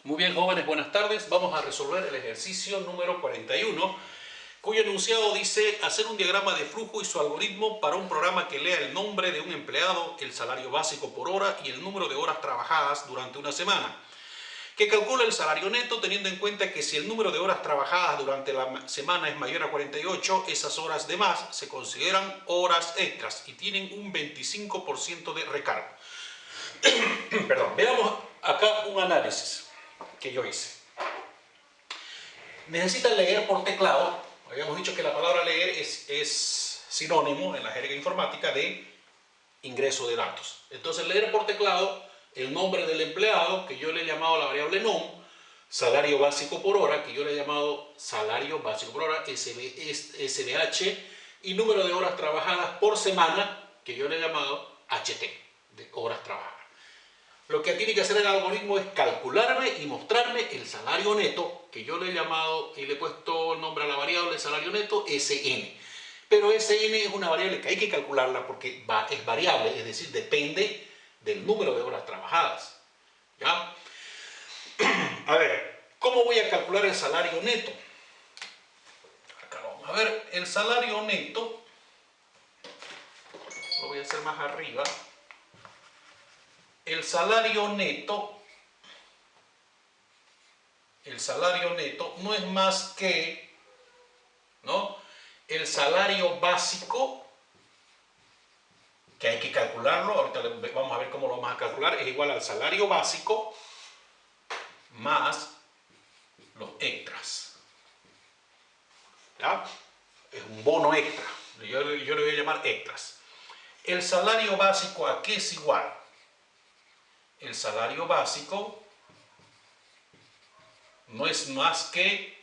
Muy bien, jóvenes, buenas tardes. Vamos a resolver el ejercicio número 41, cuyo enunciado dice hacer un diagrama de flujo y su algoritmo para un programa que lea el nombre de un empleado, el salario básico por hora y el número de horas trabajadas durante una semana. Que calcula el salario neto teniendo en cuenta que si el número de horas trabajadas durante la semana es mayor a 48, esas horas de más se consideran horas extras y tienen un 25% de recargo. Perdón, veamos acá un análisis que yo hice. Necesitan leer por teclado. Habíamos dicho que la palabra leer es sinónimo en la jerga informática de ingreso de datos. Entonces, leer por teclado el nombre del empleado, que yo le he llamado la variable nom, salario básico por hora, que yo le he llamado salario básico por hora, SBH, y número de horas trabajadas por semana, que yo le he llamado HT, de horas trabajadas. Lo que tiene que hacer el algoritmo es calcularme y mostrarme el salario neto, que yo le he llamado y le he puesto el nombre a la variable salario neto SN. Pero SN es una variable que hay que calcularla porque es variable, es decir, depende del número de horas trabajadas. ¿Ya? A ver, ¿cómo voy a calcular el salario neto? Acá vamos a ver, el salario neto, lo voy a hacer más arriba. El salario neto no es más que, ¿no?, el salario básico, que hay que calcularlo, ahorita vamos a ver cómo lo vamos a calcular, es igual al salario básico más los extras. ¿Ya? Es un bono extra, yo le voy a llamar extras. El salario básico, ¿a qué es igual? El salario básico no es más que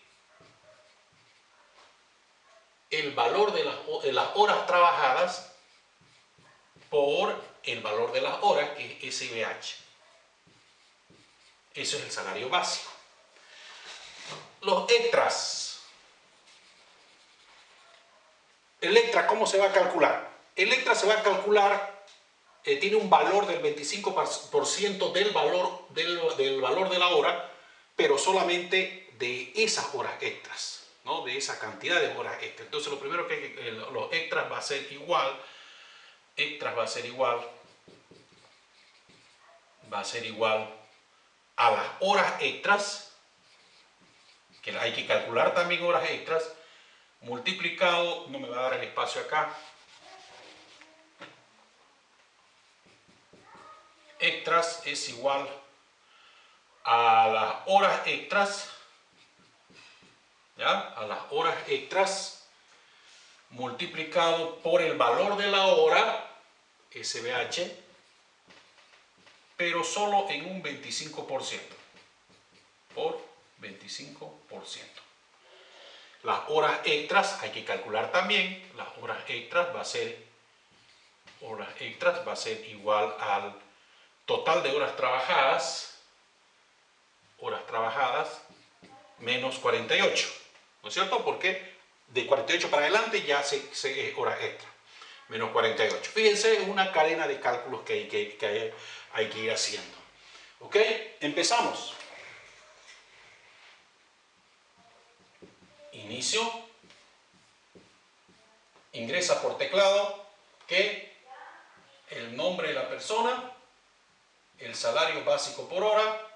el valor de las horas trabajadas por el valor de las horas, que es SBH. Eso es el salario básico. Los extras. El extra, ¿cómo se va a calcular? El extra se va a calcular, tiene un valor del 25% del valor de la hora, pero solamente de esas horas extras, ¿no?, de esa cantidad de horas extras. Entonces, lo primero que los extras va a ser igual, a las horas extras, que hay que calcular también horas extras, multiplicado, no me va a dar el espacio acá, extras es igual a las horas extras, ¿ya?, a las horas extras multiplicado por el valor de la hora, SBH, pero solo en un 25%, por 25%. Las horas extras hay que calcular también. Las horas extras va a ser igual al total de horas trabajadas menos 48, ¿no es cierto? Porque de 48 para adelante ya es horas extra, menos 48. Fíjense, es una cadena de cálculos que hay que ir haciendo. ¿Ok? Empezamos. Inicio. Ingresa por teclado que el nombre de la persona, el salario básico por hora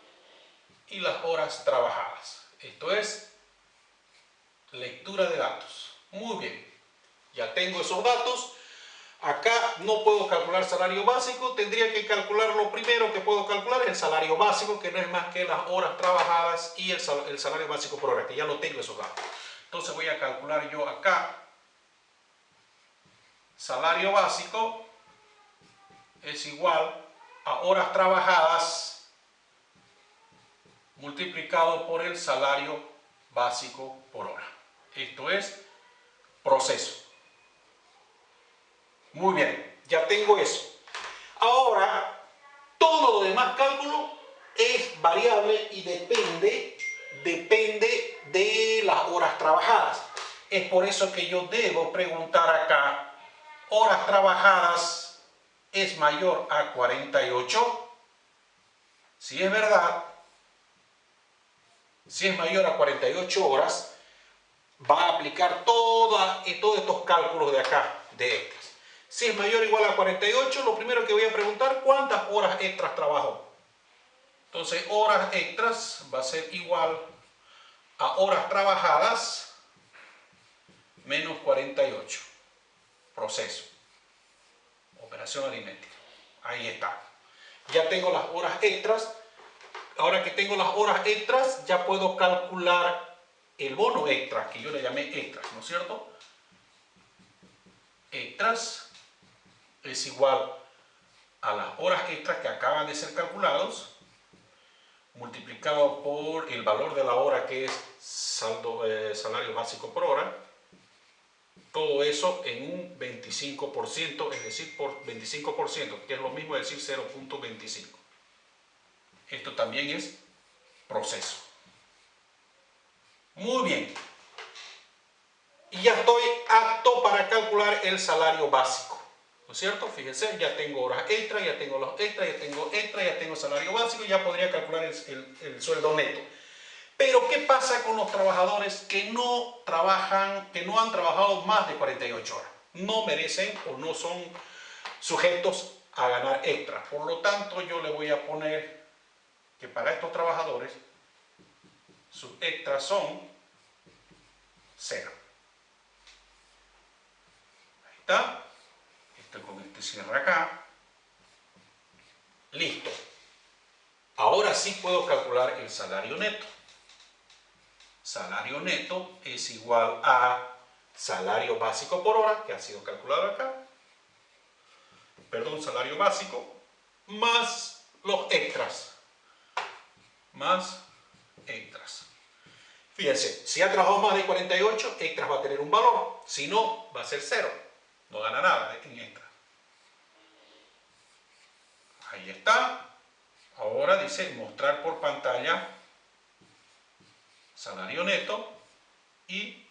y las horas trabajadas. Esto es lectura de datos. Muy bien, ya tengo esos datos. Acá no puedo calcular salario básico, tendría que calcular lo primero que puedo calcular, el salario básico, que no es más que las horas trabajadas y el salario básico por hora, que ya no tengo esos datos. Entonces voy a calcular yo acá, salario básico es igual a horas trabajadas multiplicado por el salario básico por hora. Esto es proceso. Muy bien, ya tengo eso. Ahora, todo lo demás cálculo es variable y depende de las horas trabajadas. Es por eso que yo debo preguntar acá, horas trabajadas es mayor a 48. Si es verdad, Si es mayor a 48 horas, va a aplicar todos estos cálculos de acá, de extras. Si es mayor o igual a 48, lo primero que voy a preguntar, ¿cuántas horas extras trabajó? Entonces, horas extras va a ser igual a horas trabajadas menos 48. Proceso. Operación aritmética. Ahí está. Ya tengo las horas extras. Ahora que tengo las horas extras, ya puedo calcular el bono extra, que yo le llamé extras, ¿no es cierto? Extras es igual a las horas extras que acaban de ser calculados, multiplicado por el valor de la hora, que es salario básico por hora. Todo eso en un 25%, es decir, por 25%, que es lo mismo decir 0.25. Esto también es proceso. Muy bien. Y ya estoy apto para calcular el salario básico. ¿No es cierto? Fíjense, ya tengo horas extras, ya tengo los extras, ya tengo salario básico, ya podría calcular el sueldo neto. Pero ¿qué pasa con los trabajadores que no trabajan, que no han trabajado más de 48 horas? No merecen o no son sujetos a ganar extra. Por lo tanto, yo le voy a poner que para estos trabajadores sus extras son 0. Ahí está. Con este cierre acá. Listo. Ahora sí puedo calcular el salario neto. Salario neto es igual a salario básico por hora, que ha sido calculado acá. Perdón, salario básico, más los extras. Más extras. Fíjense, si ha trabajado más de 48, extras va a tener un valor. Si no, va a ser 0. No gana nada en extra. Ahí está. Ahora dice mostrar por pantalla salario neto y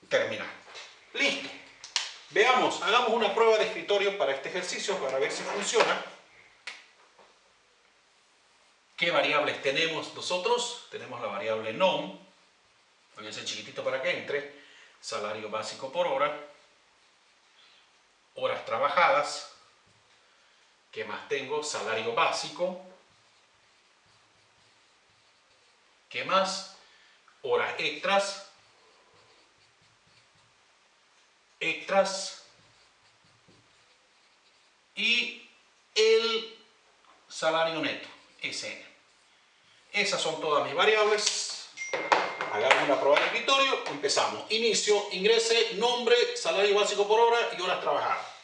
terminar. Listo. Veamos, hagamos una prueba de escritorio para este ejercicio para ver si funciona. ¿Qué variables tenemos nosotros? Tenemos la variable NOM. Voy a hacer chiquitito para que entre. Salario básico por hora. Horas trabajadas. ¿Qué más tengo? Salario básico. ¿Qué más? Horas extras. Extras. Y el salario neto, SN. Esas son todas mis variables. Hagamos una prueba de escritorio. Empezamos. Inicio, ingrese, nombre, salario básico por hora y horas trabajadas.